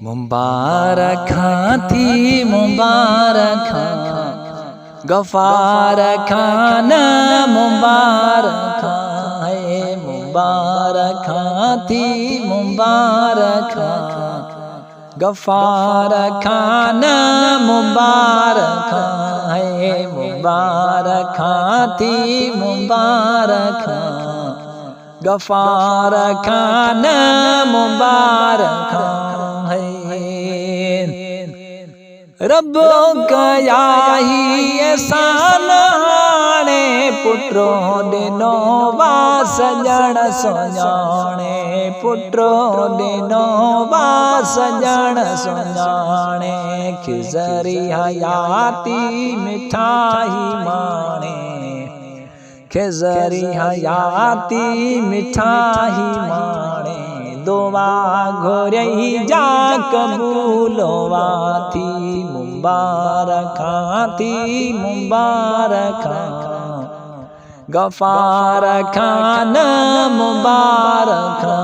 मुबारकां थी मुबारकां गफ़ारकां न मुबारकां मुबारकां थी मुबारकां गफ़ारकां न मुबारकां मुबारकां थी मुबारकां गफ़ारकां न मुबारकां रब्बो कयाही एहसान हाणे पुट्रो ॾिनो वा सजण सुञाणे पुट्रो ॾिनो वा सजण सुञाणे खिज़री हयाती मिठाई माणे खिज़री हयाती मिठाई माणे दुआ घुरई जा कबूलोवा थी मुबारकां थी मुबारकां गफ़ारकां न मुबारकां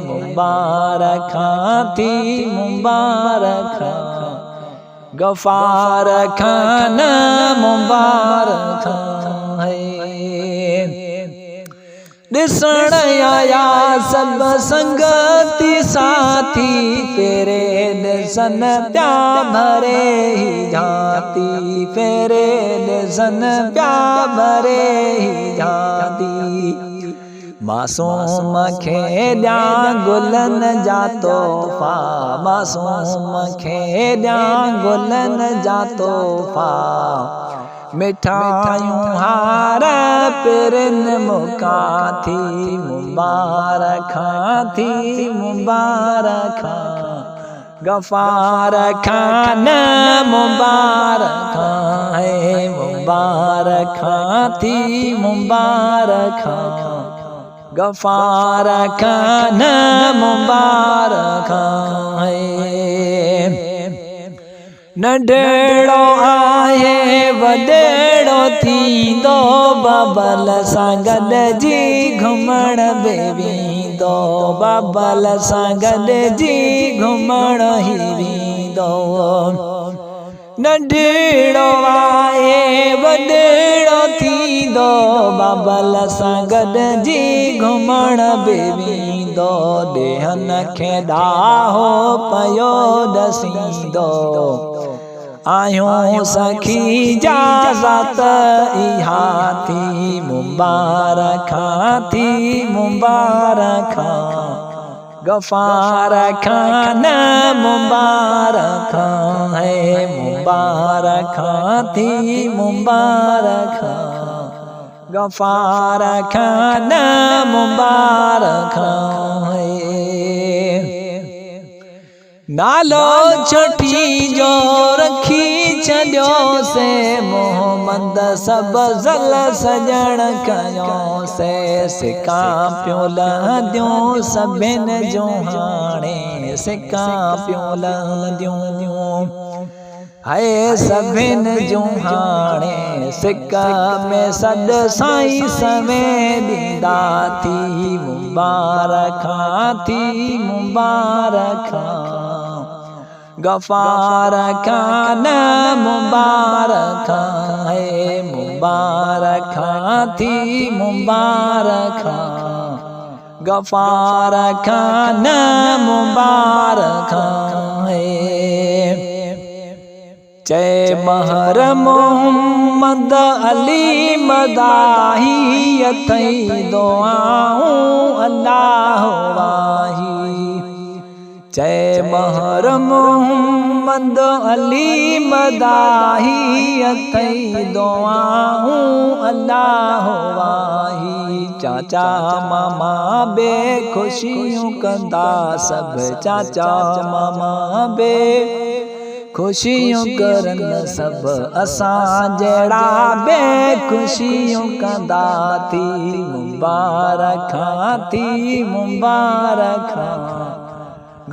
मुबारकां थी मुबारकां गफ़ारकां न मुबारकां ॾिसण आया सब संगती साथी फेरे ॾिसन प्या भरे ही जाती फेरे ॾिसन प्या भरे ही जाती मासूम खे ॾिया गुलन जा तोहफ़ा मासूम खे ॾिया गुलन जा तोहफ़ा मिठायूं हार पिरन मुका थी मुबारकां थी मुबारकां गफ़ारकां न मुबारकां मुबारकां थी मुबारकां गफ़ारकां न मुबारकां नंढड़ो आहे वॾड़ो थींदो बबल सां गॾिजी घुमण बि वेंदो बबल सां गॾिजी घुमण ही वेंदो नंढड़ो आहे वॾड़ो थींदो बबल सां गॾिजी घुमण बि वेंदो ॾेहन खे ॾाहो पयो ॾसींदो आहियूं सखी जा ज़ात इहा थी मुबारकां थी मुबारकां गफ़ारकां न मुबारकां मुबारकां थी मुबारकां गफ़ारकां न मुबारकां नालो छठी जो रखी छॾियो से मोहम्मद सब ज़ल सजण कयो से सिकां पियो लहंदियूं सभिनि जूं हाणे सिकां पियो लहंदियूं हाय सभिनि जूं हाणे सिक में सॾ साईं समें ॾींदा थी मुबारकां थी मुबारकां गफ़ारकां न मुबारकां मुबारकां थी मुबारकां गफ़ारकां न मुबारकां जय महर मोहम्मद अली मदाही अथई दुआऊं अल्लाह वाही जय महर मोहम्मद अली मदाही अथई दुआऊं अल्लाह वाही चाचा मामा बे खुशियूं कंदा सब चाचा मामा बे खुशियूं करन सब असां जहिड़ा बे खुशियूं कंदा थी मुबारकां थी मुबारकां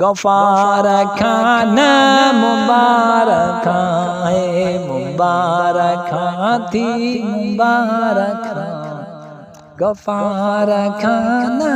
गफ़ारकां न मुबारकां मुबारकां थी मुबारकां गफ़ारकां न